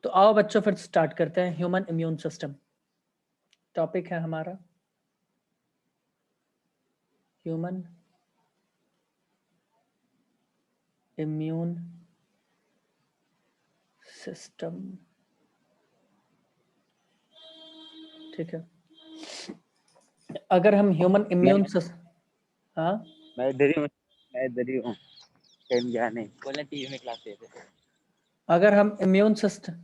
तो आओ बच्चों फिर स्टार्ट करते हैं। ह्यूमन इम्यून सिस्टम टॉपिक है हमारा, ह्यूमन इम्यून सिस्टम। ठीक है, अगर हम ह्यूमन इम्यून सिस्टम, हाँ मैं इधर ही हूँ कहीं गया नहीं, बोला टीवी में क्लास लेते थे। अगर हम इम्यून सिस्टम,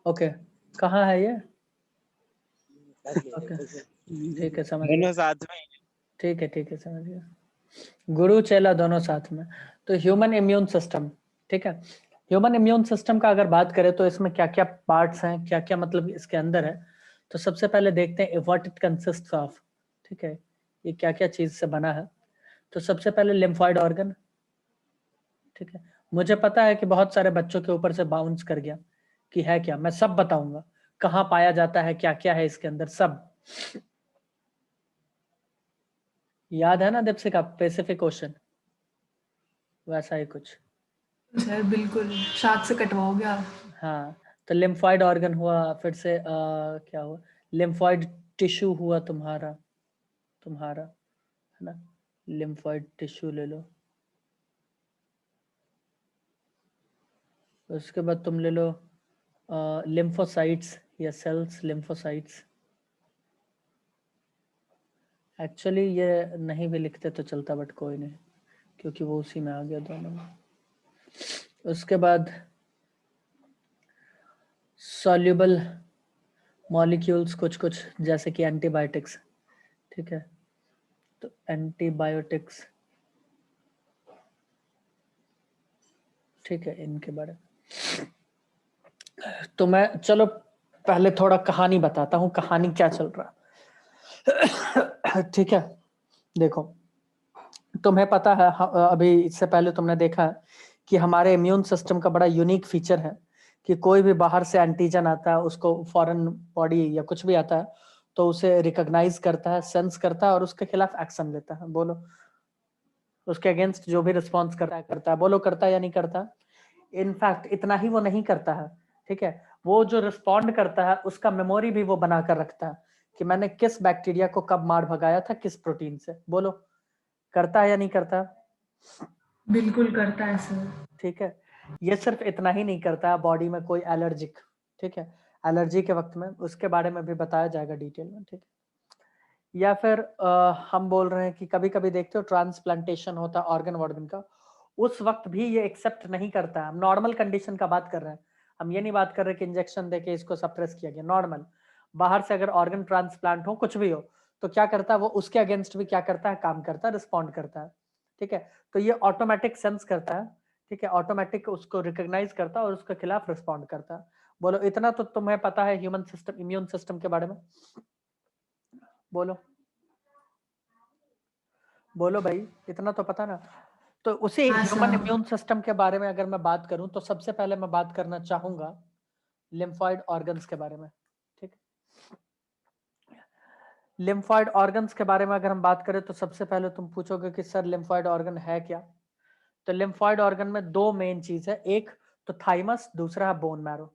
ओके कहाँ है ये? ओके ठीक है, समझ गया। दोनों साथ में। ठीक है समझ गया। गुरु चेला दोनों साथ में। तो ह्यूमन इम्यून सिस्टम, ठीक है। ह्यूमन इम्यून सिस्टम का अगर बात करें तो इसमें क्या क्या पार्ट्स हैं, क्या क्या मतलब इसके अंदर है। तो सबसे पहले देखते हैं व्हाट इट कंसिस्ट ऑफ। ठीक है, ये क्या क्या चीज से बना है। तो सबसे पहले लिम्फॉइड ऑर्गन। ठीक है, मुझे पता है कि बहुत सारे बच्चों के ऊपर से बाउंस कर गया कि है क्या, मैं सब बताऊंगा कहाँ पाया जाता है, क्या क्या है इसके अंदर सब। याद है ना दीपशिका, पैसिफिक ओशन, वैसा ही कुछ। सर बिल्कुल, शाद से कटवाओगे आप। हाँ, तो लिम्फॉइड ऑर्गन हुआ, फिर से क्या हुआ, लिम्फॉइड टिश्यू हुआ तुम्हारा है ना, लिम्फॉइड टिश्यू ले लो। उसके बाद तुम ले लो लिम्फोसाइट्स या सेल्स, लिम्फोसाइट्स। एक्चुअली ये नहीं भी लिखते तो चलता, बट कोई नहीं, क्योंकि वो उसी में आ गया दोनों में। उसके बाद सॉल्युबल मॉलिक्यूल्स कुछ कुछ, जैसे कि एंटीबायोटिक्स। ठीक है, तो एंटीबायोटिक्स, ठीक है, इनके बारे में तो मैं, चलो पहले थोड़ा कहानी बताता हूँ, कहानी क्या चल रहा है। ठीक है, देखो तुम्हें पता है, अभी इससे पहले तुमने देखा है कि हमारे इम्यून सिस्टम का बड़ा यूनिक फीचर है कि कोई भी बाहर से एंटीजन आता है, उसको फॉरेन बॉडी या कुछ भी आता है तो उसे रिकॉग्नाइज करता है, सेंस करता है और उसके खिलाफ एक्शन लेता है। बोलो, उसके अगेंस्ट जो भी रिस्पॉन्स करता है, बोलो करता है या नहीं करता? इनफैक्ट इतना ही वो नहीं करता है, ठीक है, वो जो रिस्पॉन्ड करता है उसका मेमोरी भी वो बनाकर रखता है कि मैंने किस बैक्टीरिया को कब मार भगाया था, किस प्रोटीन से। बोलो करता है या नहीं करता? बिल्कुल करता है सर। ठीक है, ये सिर्फ इतना ही नहीं करता है, बॉडी में कोई एलर्जिक, ठीक है, एलर्जी के वक्त में उसके बारे में भी बताया जाएगा डिटेल में। ठीक है, या फिर हम बोल रहे हैं कि कभी कभी देखते हो ट्रांसप्लांटेशन होता है ऑर्गन का, उस वक्त भी ये एक्सेप्ट नहीं करता है। हम नॉर्मल कंडीशन का बात कर रहे हैं, हम ये नहीं बात कर रहे कि इंजेक्शन देके इसको सप्रेस किया गया। नॉर्मल बाहर से अगर ऑर्गन ट्रांसप्लांट हो, कुछ भी हो, तो क्या करता है वो, उसके अगेंस्ट भी क्या करता है, काम करता है, रिस्पॉन्ड करता है। ठीक है, तो ये ऑटोमेटिक सेंस करता है, ठीक है, ऑटोमेटिक उसको रिकॉग्नाइज करता है और उसके खिलाफ रिस्पॉन्ड करता है। बोलो इतना तो तुम्हें पता है ह्यूमन सिस्टम, इम्यून सिस्टम के बारे में। बोलो बोलो भाई, इतना तो पता ना। तो उसी हाँ ह्यूमन सर। इम्यून सिस्टम के बारे में अगर मैं बात करूं तो सबसे पहले मैं बात करना चाहूंगा लिम्फॉइड ऑर्गन्स के बारे में। ठीक, लिम्फॉइड ऑर्गन्स के बारे में अगर हम बात करें तो सबसे पहले तुम पूछोगे कि सर लिम्फॉइड ऑर्गन है क्या। तो लिम्फॉइड ऑर्गन में दो मेन चीज है, एक तो थाइमस, दूसरा है बोन मैरो।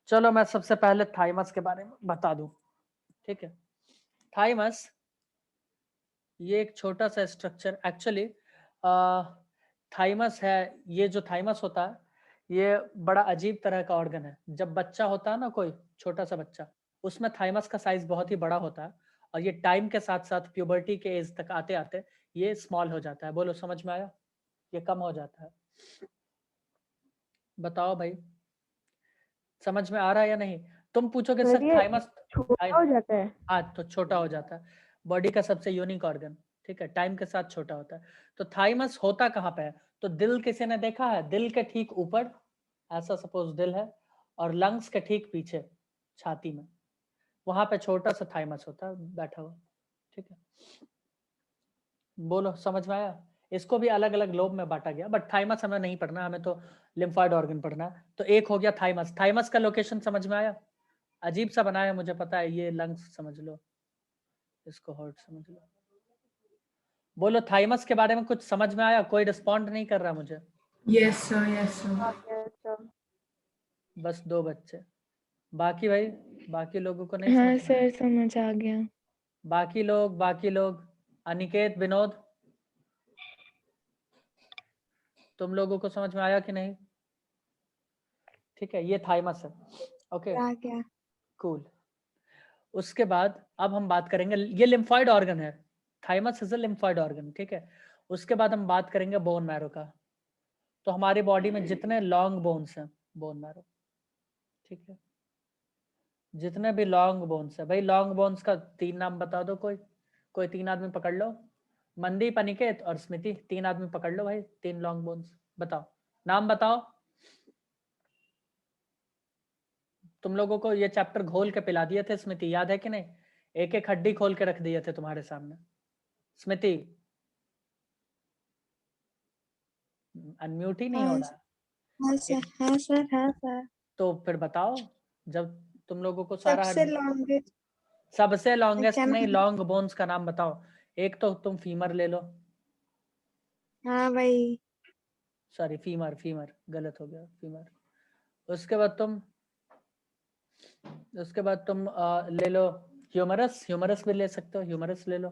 चलो मैं सबसे पहले थाइमस के बारे में बता दूं। ठीक है, थाइमस ये एक छोटा सा स्ट्रक्चर, एक्चुअली थाइमस है, ये जो थाइमस होता है ये बड़ा अजीब तरह का ऑर्गन है। जब बच्चा होता है ना, कोई छोटा सा बच्चा, उसमें थाइमस का साइज बहुत ही बड़ा होता है और ये टाइम के साथ साथ प्यूबर्टी के एज तक आते आते ये स्मॉल हो जाता है। बोलो समझ में आया? ये कम हो जाता है। बताओ भाई, समझ में आ रहा है या नहीं? तुम पूछोगे सर ये थाइमस, छोटा हो जाता है। हाँ तो छोटा हो जाता है, बॉडी का सबसे यूनिक ऑर्गन। ठीक है, टाइम के साथ छोटा होता है। तो थाइमस होता कहाँ पे है? तो दिल किसी ने देखा है? दिल के ठीक ऊपर, ऐसा सपोज दिल है और लंग्स के ठीक पीछे छाती में, वहां पे छोटा सा थाइमस होता है बैठा हुआ। ठीक है, बोलो समझ में आया? इसको भी अलग अलग लोब में बांटा गया, बट थाइमस हमें नहीं पढ़ना, हमें तो लिम्फॉइड ऑर्गन पढ़ना है। तो एक हो गया थाइमस। थाइमस का लोकेशन समझ में आया? अजीब सा बनाया मुझे पता है, ये लंग्स समझ लो, इसको हार्ट समझ लो। बोलो थाइमस के बारे में कुछ समझ में आया? कोई रिस्पॉन्ड नहीं कर रहा मुझे। Yes sir, yes sir. हाँ, yes, sir. बस 2 बच्चे। बाकी भाई, बाकी लोगों को नहीं हाँ समझ में? सर समझ आ गया। बाकी लोग अनिकेत, विनोद, तुम लोगों को समझ में आया कि नहीं? ठीक है, ये थाइमस है। ओके आ गया। कूल। उसके बाद अब हम बात करेंगे, ये लिम्फॉइड ऑर्गन है, thymus is a lymphoid organ. ठीक है, उसके बाद हम बात करेंगे बोन मैरो का। तो हमारी बॉडी में जितने लॉन्ग बोन्स हैं, बोन मैरो, ठीक है, जितने भी लॉन्ग बोन्स है भाई, लॉन्ग बोन्स का 3 नाम बता दो। कोई 3 आदमी पकड़ लो। मनदीप, अनिकेत और स्मृति, 3 आदमी पकड़ लो भाई, 3 लॉन्ग बोन्स बताओ, नाम बताओ। तुम लोगों को ये चैप्टर घोल के पिला दिए थे स्मृति, याद है कि नहीं? एक एक हड्डी खोल के रख दिए थे तुम्हारे सामने। स्मृति अनम्यूट ही नहीं हो रहा। हाँ सर, हाँ सर, हाँ सर। तो फिर बताओ, जब तुम लोगों को सारा सबसे लॉन्गेस्ट सबसे लॉन्गेस्ट क्या नहीं, नाम? लॉन्ग बोन्स का नाम बताओ। एक तो तुम फीमर ले लो, हाँ भाई। सॉरी फीमर गलत हो गया, फीमर। उसके बाद तुम ले लो ह्यूमरस भी ले सकते हो, ह्यूमरस ले लो।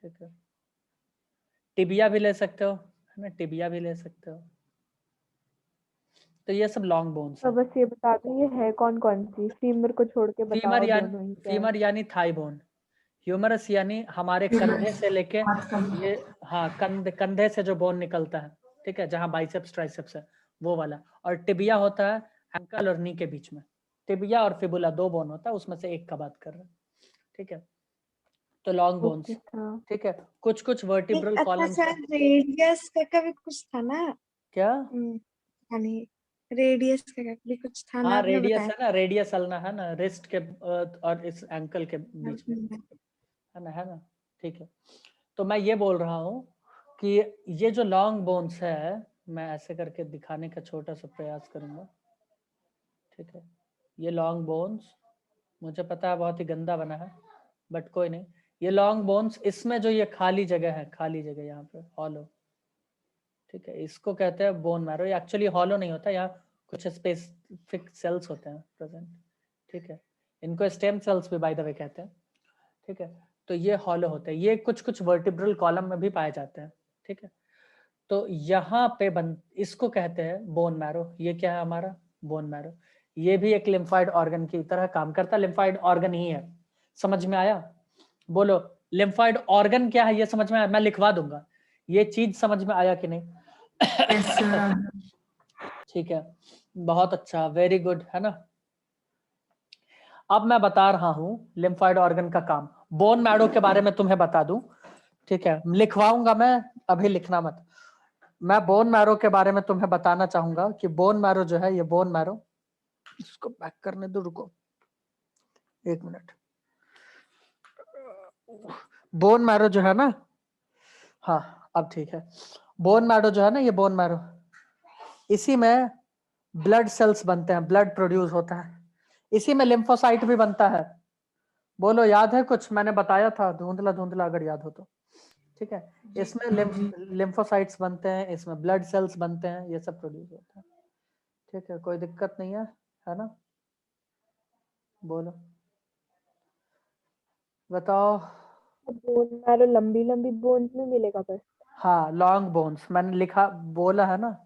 ठीक है, टिबिया भी ले सकते हो, है ना, टिबिया भी ले सकते हो। तो ये सब लॉन्ग बोन्स तो है। बस ये बता दो ये है कौन कौन सी, फीमर को छोड़ के बताओ दोनों ही क्या है। फीमर यानी थाई बोन, ह्यूमरस यानी हमारे कंधे से लेके हाथ का। ये, हाँ, कंधे से जो बोन निकलता है, ठीक है, जहाँ बाइसेप्स ट्राइसेप्स है वो वाला। और टिबिया होता है एंकल और नी के बीच में। टिबिया और फिबुला 2 बोन होता है, उसमें से एक का बात कर रहे हैं। ठीक है, तो लॉन्ग बोन्स। ओके हाँ। ठीक है, कुछ वर्टिब्रल अच्छा कॉलम्स। सर, रेडियस का भी कुछ था ना? क्या? यानी रेडियस का भी कुछ था ना, हाँ, आपने रेडियस बताया। है ना, रेडियस अल्ना है ना, रिस्ट के और इस एंकल के बीच में, है ना। ठीक है, तो मैं ये बोल रहा हूँ कि ये जो लॉन्ग बोन्स है, मैं ऐसे करके दिखाने का छोटा सा प्रयास करूंगा। ठीक है, ये लॉन्ग बोन्स, मुझे पता है बहुत ही गंदा बना है, बट कोई नहीं। ये लॉन्ग बोन्स, इसमें जो ये खाली जगह है, खाली जगह यहाँ पे हॉलो, ठीक है, इसको कहते हैं बोन मैरो। ये एक्चुअली हॉलो नहीं होता, यहाँ कुछ स्पेसिफिक सेल्स होते हैं प्रेजेंट। ठीक है, इनको स्टेम सेल्स भी बाय द वे कहते हैं। ठीक है, तो ये हॉलो होते हैं, ये कुछ वर्टिब्रल कॉलम में भी पाए जाते हैं। ठीक है, तो यहाँ पे इसको कहते हैं बोन मैरो। ये क्या है हमारा बोन मैरो, ये भी एक लिम्फाइड ऑर्गन की तरह काम करता है, लिम्फाइड ऑर्गन ही है। समझ में आया? बोलो, लिम्फाइड ऑर्गन क्या है ये समझ में आया? मैं लिखवा दूंगा, ये चीज समझ में आया कि नहीं? Yes sir. ठीक है, बहुत अच्छा, वेरी गुड, है ना। अब मैं बता रहा हूं लिम्फाइड ऑर्गन का काम। बोन मैरो के बारे में तुम्हें बता दूं, ठीक है, लिखवाऊंगा मैं, अभी लिखना मत। मैं बोन मैरो के बारे में तुम्हें बताना चाहूंगा कि बोन मैरो जो है, ये बोन मैरो, इसको बैक करने दो, रुको 1 मिनट। बोन मैरो जो है ना, हाँ अब ठीक है। बोन मैरो जो है ना, ये बोन मैरो, इसी में ब्लड सेल्स बनते हैं, ब्लड प्रोड्यूस होता है, इसी में लिम्फोसाइट भी बनता है। बोलो, याद है कुछ मैंने बताया था, धुंधला धुंधला अगर याद हो तो। ठीक है, इसमें लिम्फोसाइट्स बनते हैं, इसमें ब्लड सेल्स बनते हैं, ये सब प्रोड्यूस होता है। ठीक है, कोई दिक्कत नहीं है ना? बोलो, बताओ। बोन मैरो लंबी लंबी बोन्स में मिलेगा बस। हाँ, लॉन्ग बोन्स मैंने लिखा, बोला है ना,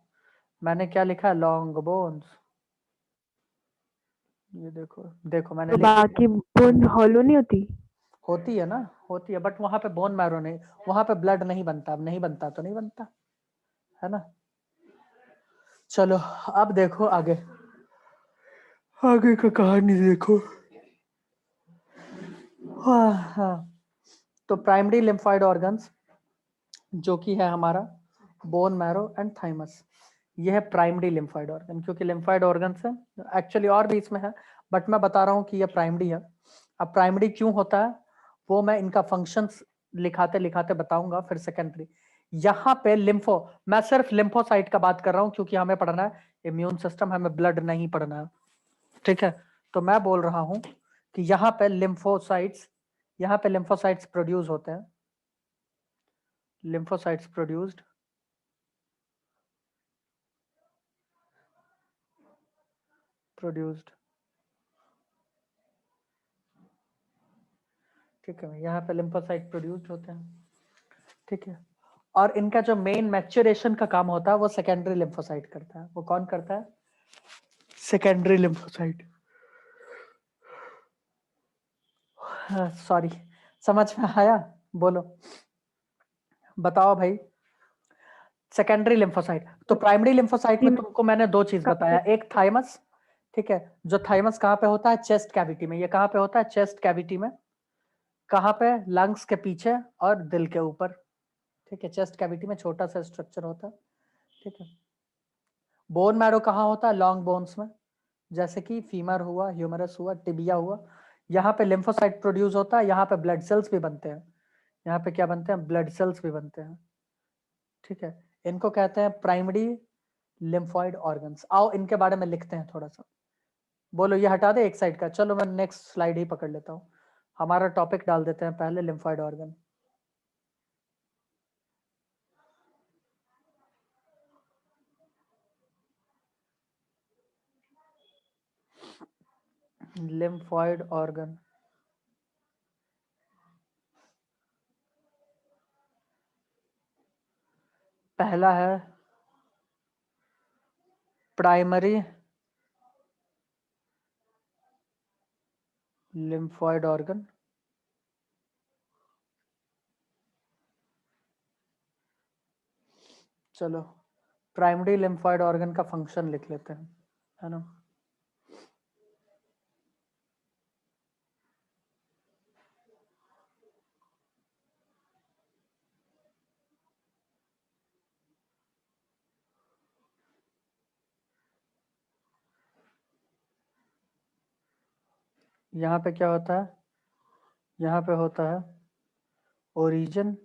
मैंने क्या लिखा है, लॉन्ग बोन्स। ये देखो देखो मैंने तो लिख, बाकी बोन हॉलो नहीं होती? होती है ना, होती है, बट वहां पे बोन मैरो नहीं, वहां पे ब्लड नहीं बनता, अब नहीं बनता तो नहीं बनता, है ना। चलो अब देखो आगे, आगे का कहानी देखो। हाँ हाँ, तो प्राइमरी लिम्फाइड ऑर्गन्स जो कि है हमारा बोन मैरो एंड थाइमस, ये है प्राइमरी लिम्फाइड ऑर्गन, क्योंकि लिम्फाइड ऑर्गन से एक्चुअली और भी इसमें है, बट मैं बता रहा हूँ कि ये प्राइमरी है। अब प्राइमरी क्यों होता है वो मैं इनका फंक्शंस लिखाते लिखाते बताऊंगा, फिर सेकेंडरी। यहाँ पे लिम्फो, मैं सिर्फ लिम्फोसाइट का बात कर रहा हूँ क्योंकि हमें पढ़ना है इम्यून सिस्टम, हमें ब्लड नहीं पढ़ना है। ठीक है, तो मैं बोल रहा हूँ कि यहाँ पे लिम्फोसाइट्स, यहाँ पे लिम्फोसाइट्स प्रोड्यूस होते हैं, lymphocytes produced प्रोड्यूस्ड, ठीक है, यहाँ पे लिम्फोसाइट प्रोड्यूस्ड होते हैं, ठीक है। और इनका जो मेन मैच्योरेशन का काम होता है वो सेकेंडरी लिम्फोसाइट करता है। वो कौन करता है? Secondary lymphocyte. सॉरी, समझ में आया? बोलो, बताओ भाई। Secondary lymphocyte. तो प्राइमरी लिम्फोसाइट में तुमको मैंने दो चीज बताया, एक थाइमस, ठीक है, जो थाइमस कहाँ पे होता है? चेस्ट कैविटी में। ये कहाँ पे होता है? चेस्ट कैविटी में। कहाँ पे? लंग्स के पीछे और दिल के ऊपर, ठीक है। चेस्ट कैविटी में छोटा सा स्ट्रक्चर होता है, ठीक है। बोन मैरो कहाँ होता है? लॉन्ग बोन्स में, जैसे कि फीमर हुआ, ह्यूमरस हुआ, टिबिया हुआ। यहाँ पे लिम्फोसाइट प्रोड्यूस होता है, यहाँ पे ब्लड सेल्स भी बनते हैं। यहाँ पे क्या बनते हैं? ब्लड सेल्स भी बनते हैं, ठीक है। इनको कहते हैं प्राइमरी लिम्फॉइड ऑर्गन्स। आओ इनके बारे में लिखते हैं थोड़ा सा। बोलो, ये हटा दे एक साइड का। चलो मैं नेक्स्ट स्लाइड ही पकड़ लेता हूँ, हमारा टॉपिक डाल देते हैं पहले, लिम्फॉइड ऑर्गन। लिम्फॉइड ऑर्गन, पहला है प्राइमरी लिम्फॉइड ऑर्गन। चलो प्राइमरी लिम्फॉइड ऑर्गन का फंक्शन लिख लेते हैं, है ना। यहाँ पे क्या होता है? यहाँ पे होता है ओरिजिन,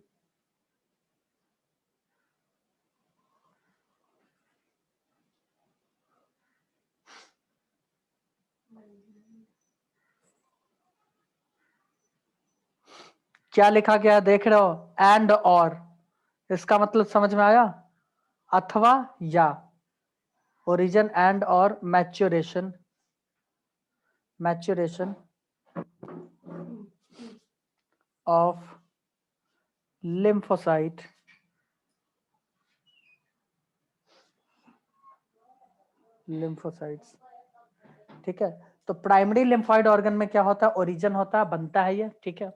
क्या लिखा गया देख रहे हो? एंड और, इसका मतलब समझ में आया? अथवा या, ओरिजिन एंड और maturation, maturation of lymphocyte, lymphocytes, ठीक है। तो प्राइमरी लिम्फॉइड ऑर्गन में क्या होता है? ओरिजिन होता है, बनता है ये, ठीक है।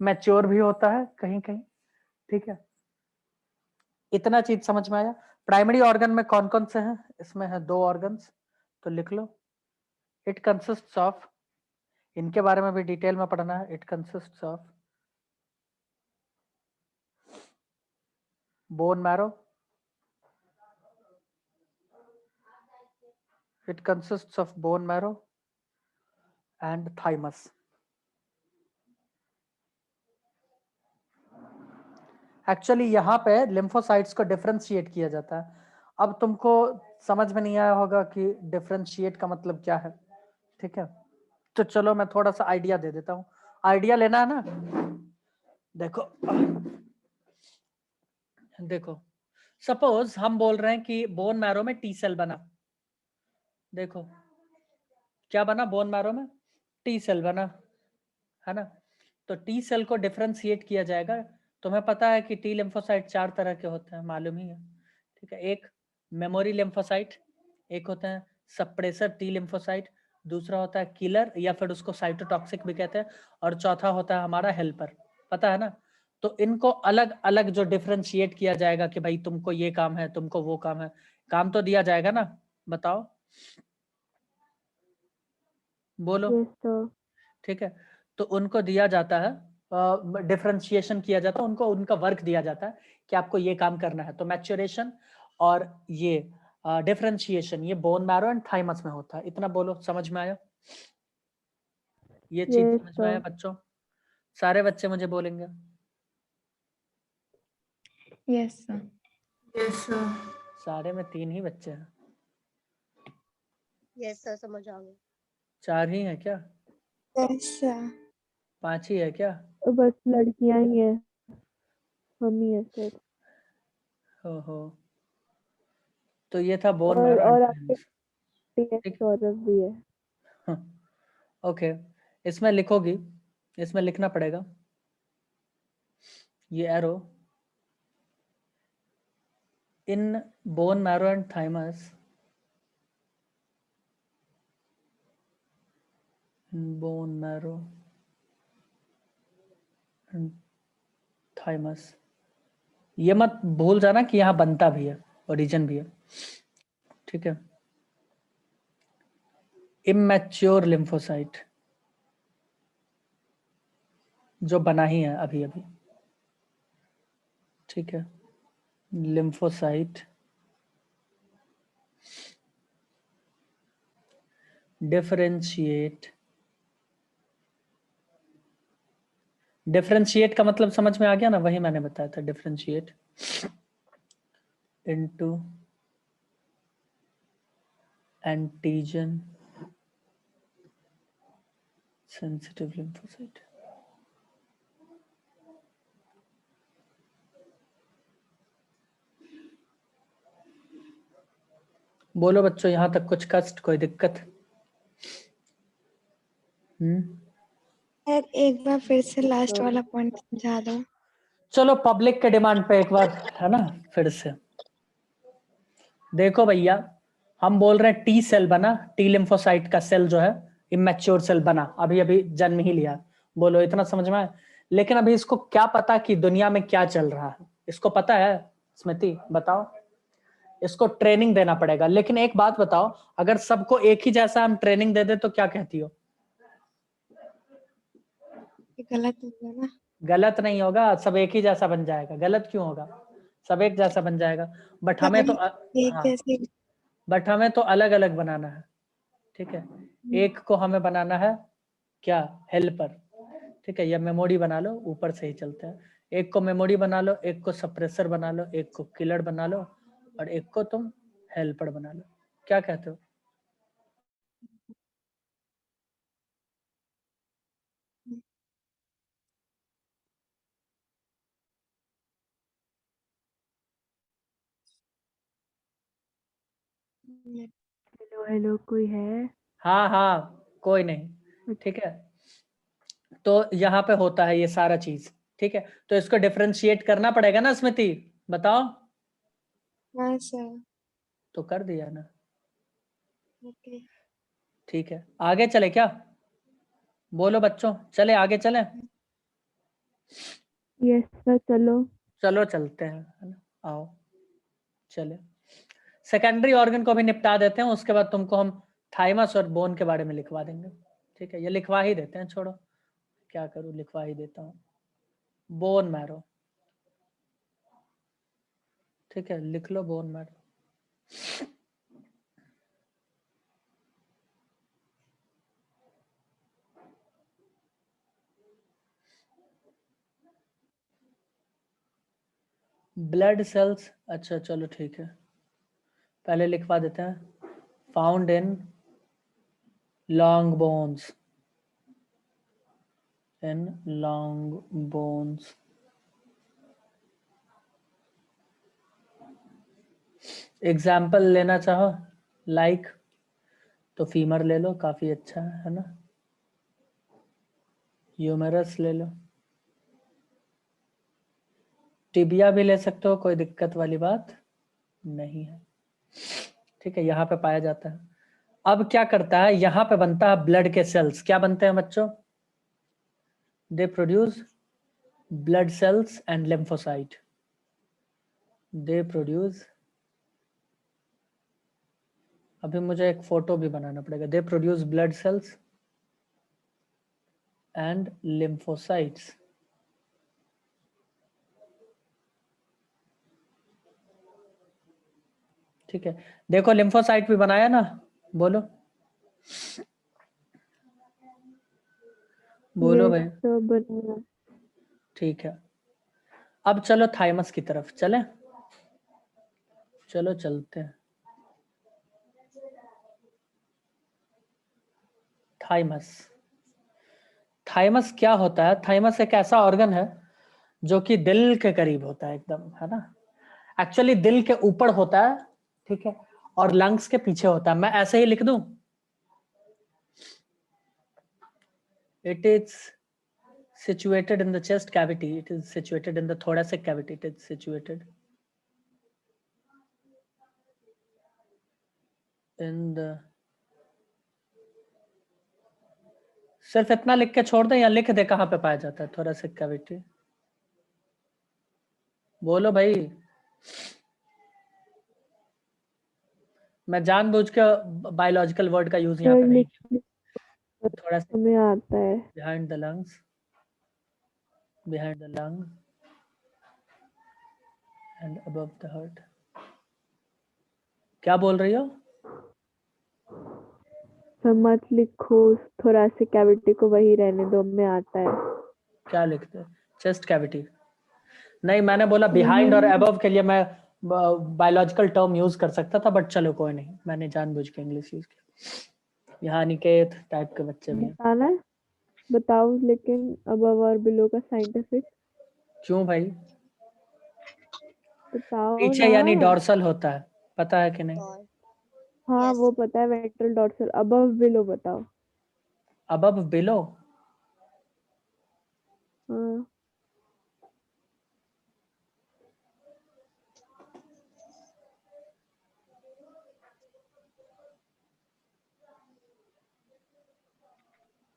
मैच्योर भी होता है कहीं कहीं, ठीक है। इतना चीज समझ में आया? प्राइमरी ऑर्गन में कौन कौन से हैं? इसमें है दो ऑर्गन्स, तो लिख लो। इट कंसिस्ट्स ऑफ, इनके बारे में भी डिटेल में पढ़ना है। It consists of bone marrow, it consists of bone marrow and thymus. Actually यहाँ पे लिम्फोसाइट्स को डिफरेंशिएट किया जाता है। अब तुमको समझ में नहीं आया होगा कि डिफरेंशिएट का मतलब क्या है, ठीक है। तो चलो मैं थोड़ा सा आइडिया दे देता हूँ। आइडिया लेना है ना? देखो देखो, सपोज हम बोल रहे हैं कि बोन मैरो में टी सेल बना। देखो क्या बना? बोन मैरो में टी सेल बना, है ना। तो टी सेल को डिफरेंशिएट किया जाएगा। तुम्हें पता है कि टी लिम्फोसाइट 4 तरह के होते हैं, मालूम ही है, ठीक है। एक मेमोरी लिम्फोसाइट, एक होता है सप्रेसर टी लिम्फोसाइट, दूसरा होता है किलर या फिर उसको साइटोटॉक्सिक भी कहते हैं, और चौथा होता है हमारा हेल्पर, पता है ना। तो इनको अलग अलग जो डिफरेंशिएट किया जाएगा कि भाई तुमको ये काम है, तुमको वो काम है, काम तो दिया जाएगा ना, बताओ, बोलो। Yes sir. ठीक है, तो उनको दिया जाता है, डिफरेंशिएशन किया जाता है, उनको उनका वर्क दिया जाता है कि आपको ये काम करना है। तो मैच्योरेशन और ये डिफरेंशिएशन ये बोन मैरो एंड थाइमस में होता है। इतना बोलो, समझ में आया? ये चीज यस समझ में आया सर। बच्चों? सारे बच्चे मुझे बोलेंगे। Yes, sir. Yes, sir. सारे में 3 ही बच्चे हैं, यस सर, समझ आ गया। 4 ही हैं क्या? Yes, sir. 5 ही है क्या? तो बस लड़कियां ही है, हम ही है सिर्फ। हो, तो ये था बोन और मैरो एंड और आपके थाइमस। RTX सौरभ भी है। ओके, इसमें लिखोगी, इसमें लिखना पड़ेगा ये arrow in bone marrow and thymus, bone marrow and thymus. ये मत भूल जाना कि यहाँ बनता भी है, ओरिजिन भी है, ठीक है। इमैच्योर लिम्फोसाइट जो बना ही है अभी अभी, ठीक है। लिम्फोसाइट डिफरेंशिएट, डिफरेंशिएट का मतलब समझ में आ गया ना, वही मैंने बताया था, differentiate into antigen sensitive lymphocyte. बोलो बच्चों, यहां तक कुछ कष्ट, कोई दिक्कत? सर एक बार फिर से लास्ट वाला पॉइंट समझा दो। चलो पब्लिक के डिमांड पे एक बार, है ना, फिर से देखो भैया, हम बोल रहे हैं टी सेल बना, टी लिम्फोसाइट का सेल जो है इमैच्योर सेल बना, अभी अभी जन्म ही लिया। बोलो इतना समझ में आया? लेकिन अभी इसको क्या पता कि दुनिया में क्या चल रहा है, इसको पता है? स्मृति बताओ, इसको ट्रेनिंग देना पड़ेगा। लेकिन एक बात बताओ, अगर सबको एक ही जैसा हम ट्रेनिंग दे दे तो क्या कहती हो? ये गलत हो गया ना। गलत नहीं होगा, सब एक ही जैसा बन जाएगा। गलत क्यों होगा? सब एक जैसा बन जाएगा। बट हमें तो एक हाँ, जैसे बट हमें तो अलग अलग बनाना है, ठीक है। एक को हमें बनाना है क्या, हेल्पर, ठीक है, या मेमोरी बना लो, ऊपर से ही चलते हैं। एक को मेमोरी बना लो, एक को सप्रेसर बना लो, एक को किलर बना लो, और एक को तुम हेल्पर बना लो। क्या कहते हो? हेलो हेलो, कोई है? हाँ हाँ, कोई नहीं, ठीक है। तो यहाँ पे होता है ये सारा चीज, ठीक है। तो इसको डिफरेंशिएट करना पड़ेगा ना स्मृति, बताओ। हाँ सर। तो कर दिया ना, ओके। ठीक है। आगे चले क्या? बोलो बच्चों, चले आगे चले? यस सर, चलो। चलो चलते हैं, है ना, आओ चले। सेकेंडरी ऑर्गन को भी निपटा देते हैं, उसके बाद तुमको हम थाइमस और बोन के बारे में लिखवा देंगे, ठीक है। ये लिखवा ही देते हैं, छोड़ो क्या करूं, लिखवा ही देता हूँ। बोन मैरो, ठीक है, लिख लो बोन मैरो। ब्लड सेल्स, अच्छा चलो ठीक है, पहले लिखवा देते हैं। Found in long bones, in long bones. Example लेना चाहो लाइक, तो फीमर ले लो, काफी अच्छा है ना। ह्यूमेरस ले लो, टिबिया भी ले सकते हो, कोई दिक्कत वाली बात नहीं है, ठीक है। यहाँ पे पाया जाता है। अब क्या करता है, यहाँ पे बनता है ब्लड के सेल्स। क्या बनते हैं बच्चों? They produce blood cells and lymphocyte, they produce, अभी मुझे एक फोटो भी बनाना पड़ेगा। They produce blood cells and lymphocytes, ठीक है। देखो लिम्फोसाइट भी बनाया ना, बोलो बोलो यस भाई, सर, बनाया। ठीक है। अब चलो थाइमस की तरफ चले, चलो चलते हैं। थाइमस, थाइमस क्या होता है? थाइमस एक ऐसा ऑर्गन है जो कि दिल के करीब होता है एकदम, है ना। एक्चुअली दिल के ऊपर होता है, ठीक है। और लंग्स के पीछे होता है। मैं ऐसे ही लिख दूं, it is situated in the chest cavity, it is situated in the thoracic cavity, it is situated in the, सिर्फ इतना लिख के छोड़ दें या लिख दे कहाँ पे पाया जाता है thoracic cavity? बोलो भाई, मैं जानबूझ के बायोलॉजिकल वर्ड का यूज यहाँ पे नहीं किया। थोड़ा सा हमें आता है। behind the lungs, behind the lung and above the heart। क्या बोल रही हो? मत लिखो थोरासिक कैविटी को, वही रहने दो, हमें आता है। क्या लिखते हैं? Chest cavity. नहीं, मैंने बोला बिहाइंड और अबव के लिए मैं बायोलॉजिकल टर्म यूज कर सकता था, बट चलो कोई नहीं, मैंने जानबूझ के इंग्लिश यूज किया। यहाँ निकेत टाइप के बच्चे भी हैं। बताना है, बताओ लेकिन अबव और बिलो का साइंटिफिक। क्यों भाई? बताओ पीछे ना। यानी डॉर्सल होता है, पता है कि नहीं? हाँ Yes. वो पता है, वेंट्रल डॉर्सल। अबव बिलो बताओ। अबव बिलो, हाँ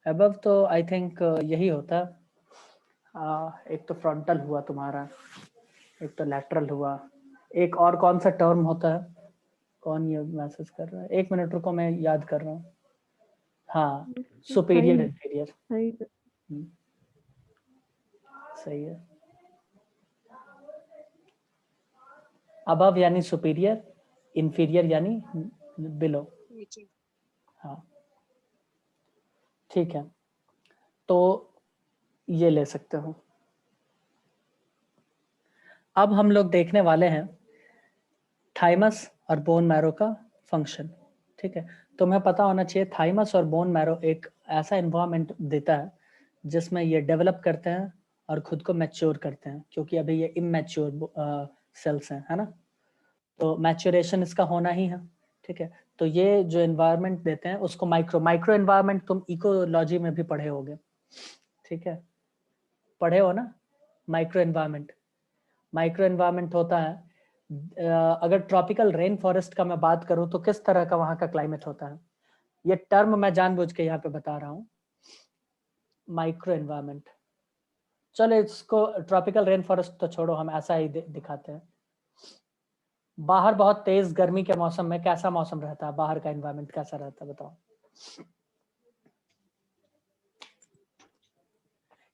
अबव तो आई थिंक यही होता है। एक तो फ्रंटल हुआ तुम्हारा, एक तो लैटरल हुआ, एक और कौन सा टर्म होता है? कौन ये मैसेज कर रहा है? 1 मिनट रुको, मैं याद कर रहा हूँ। हाँ, सुपीरियर इंफीरियर। साइंस। सही है। अबव यानी सुपीरियर, इंफीरियर यानी बिलो। नीचे। हाँ ठीक है, तो ये ले सकते हो। अब हम लोग देखने वाले हैं थाइमस और बोन मैरो का फंक्शन। ठीक है, तुम्हें पता होना चाहिए थाइमस और बोन मैरो एक ऐसा एनवायरनमेंट देता है जिसमें ये डेवलप करते हैं और खुद को मैच्योर करते हैं, क्योंकि अभी ये इमैच्योर सेल्स हैं, है ना? तो मैच्योरेशन इसका होना ही है। ठीक है, तो ये जो एनवायरनमेंट देते हैं उसको माइक्रो एनवायरनमेंट तुम इकोलॉजी में भी पढ़े होगे। ठीक है, पढ़े हो ना? माइक्रो एनवायरनमेंट होता है, अगर ट्रॉपिकल रेन फॉरेस्ट का मैं बात करूं तो किस तरह का वहां का क्लाइमेट होता है, ये टर्म मैं जानबूझ के यहाँ पे बता रहा हूँ, माइक्रो एनवायरनमेंट। चलो इसको ट्रॉपिकल रेन फॉरेस्ट तो छोड़ो, हम ऐसा ही दिखाते हैं। बाहर बहुत तेज गर्मी के मौसम में कैसा मौसम रहता है, बाहर का एनवायरनमेंट कैसा रहता है बताओ?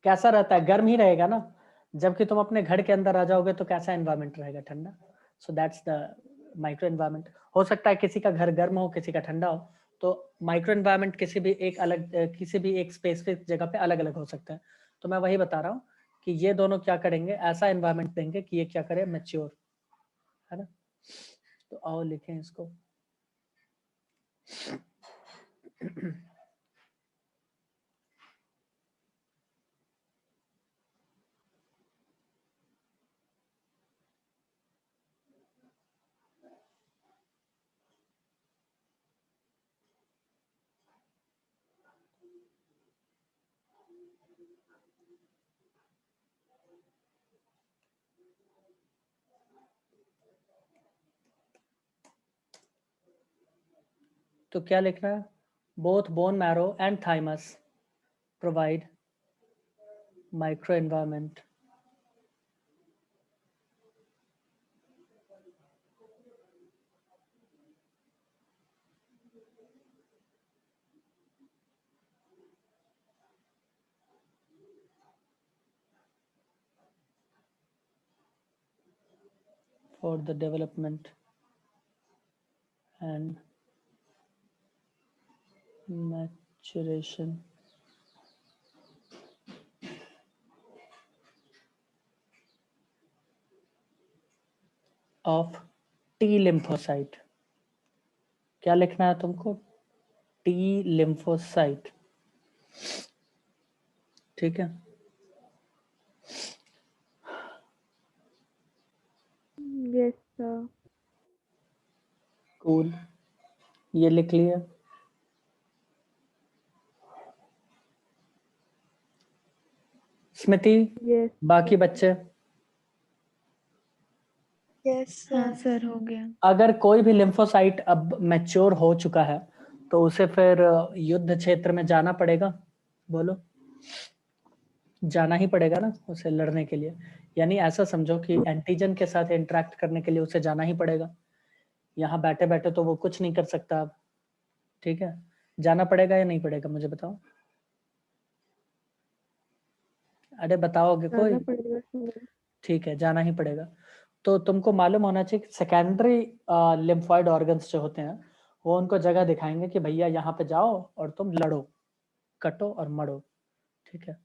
कैसा रहता है? गर्म ही रहेगा ना। जबकि तुम अपने घर के अंदर आ जाओगे तो कैसा एनवायरनमेंट रहेगा? ठंडा। So that's the micro environment. हो सकता है किसी का घर गर्म हो, किसी का ठंडा हो, तो माइक्रो एनवायरनमेंट किसी भी एक अलग किसी भी एक स्पेसिफिक जगह पे अलग अलग हो सकता है। तो मैं वही बता रहा हूँ कि ये दोनों क्या करेंगे, ऐसा एनवायरनमेंट देंगे कि ये क्या करे, मैच्योर, है ना? तो आओ लिखें इसको। तो क्या लिखना है? Both bone marrow and thymus provide micro environment for the development and maturation of T lymphocyte। क्या लिखना है तुमको? T lymphocyte। ठीक है, यस सर। कूल, ये लिख लिया। स्मृति, यस बाकी बच्चे? यस हाँ सर। सर, हो गया। अगर कोई भी लिम्फोसाइट अब मैच्योर हो चुका है तो उसे फिर युद्ध क्षेत्र में जाना पड़ेगा? बोलो, जाना ही पड़ेगा ना उसे लड़ने के लिए। यानी ऐसा समझो कि एंटीजन के साथ इंटरेक्ट करने के लिए उसे जाना ही पड़ेगा। यहाँ बैठे बैठे तो वो कुछ नहीं कर सकता अब, ठीक है? जाना पड़ेगा या नहीं पड़ेगा, मुझे बताओ। अरे बताओगे कोई? जाना पड़ेगा सर। ठीक है, जाना ही पड़ेगा। तो तुमको मालूम होना चाहिए कि सेकेंडरी लिम्फॉइड ऑर्गन्स जो होते हैं वो उनको जगह दिखाएंगे कि भैया यहाँ पे जाओ और तुम लड़ो, कटो और मरो, ठीक है?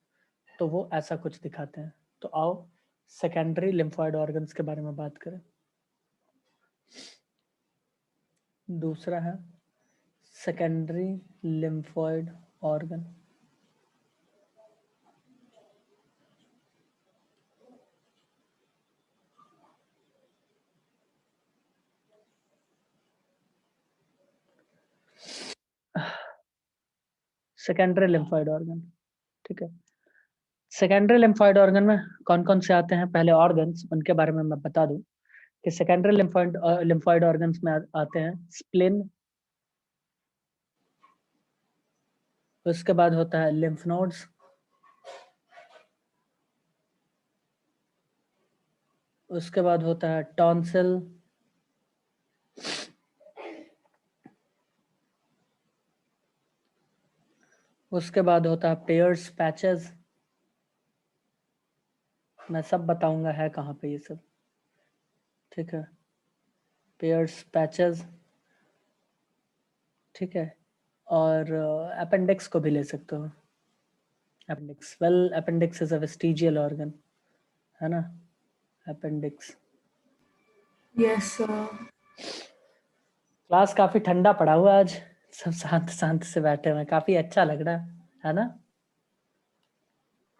तो वो ऐसा कुछ दिखाते हैं। तो आओ सेकेंडरी लिम्फॉइड ऑर्गन्स के बारे में बात करें। दूसरा है secondary lymphoid organ. Secondary lymphoid organ, ठीक है? सेकेंडरी लिम्फॉइड ऑर्गन में कौन कौन से आते हैं? पहले ऑर्गन्स, उनके बारे में मैं बता दूं कि सेकेंडरी लिम्फॉइड ऑर्गन्स में आते हैं स्प्लिन, उसके बाद होता है लिम्फ नोड्स, उसके बाद होता है टॉन्सिल, उसके बाद होता है पेयर्स पैचेस। मैं सब बताऊंगा है कहाँ पे ये सब, ठीक है? पेयर्स पैचेस, ठीक है? और अपेंडिक्स को भी ले सकते हो। Appendix, well appendix is a vestigial organ, है ना? अपेंडिक्स। Yes sir. क्लास काफी ठंडा पड़ा हुआ आज, सब शांत शांत से बैठे हुए हैं, काफी अच्छा लग रहा है ना?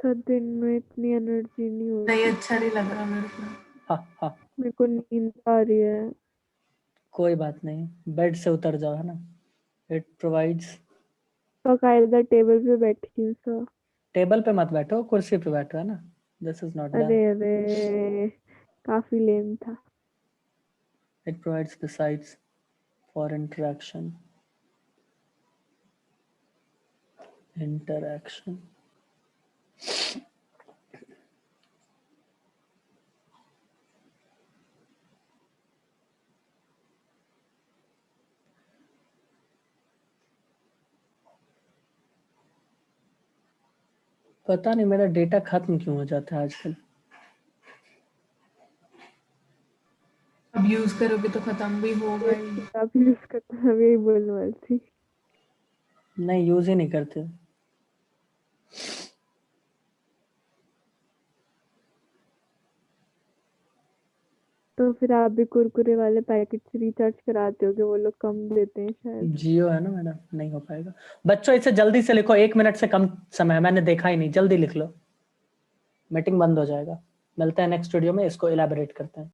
सर दिन में इतनी एनर्जी नहीं होती। नहीं, अच्छा नहीं लग रहा मेरे को। हाँ हाँ, मेरे को नींद आ रही है। कोई बात नहीं, बेड से उतर जाओ, है ना? It provides. बकायदा टेबल पे बैठी हूँ सर। टेबल पे मत बैठो, कुर्सी पे बैठो, है ना? This is not done. अरे अरे, काफी लेम था। It provides the sites for interaction. पता नहीं मेरा डेटा खत्म क्यों हो जाता है आजकल। अब यूज करोगे तो खत्म भी होगा ही। आप यूज करते हैं, यही बोलने वाली थी। नहीं, यूज ही नहीं करते। तो फिर आप भी कुरकुरे वाले पैकेट से रिचार्ज कराते होगे, वो लोग कम देते हैं शायद। जियो है ना मैडम, नहीं हो पाएगा। बच्चों इसे जल्दी से लिखो, 1 मिनट से कम समय है, मैंने देखा ही नहीं, जल्दी लिख लो, मीटिंग बंद हो जाएगा। मिलते हैं नेक्स्ट वीडियो में, इसको इलैबोरेट करते हैं।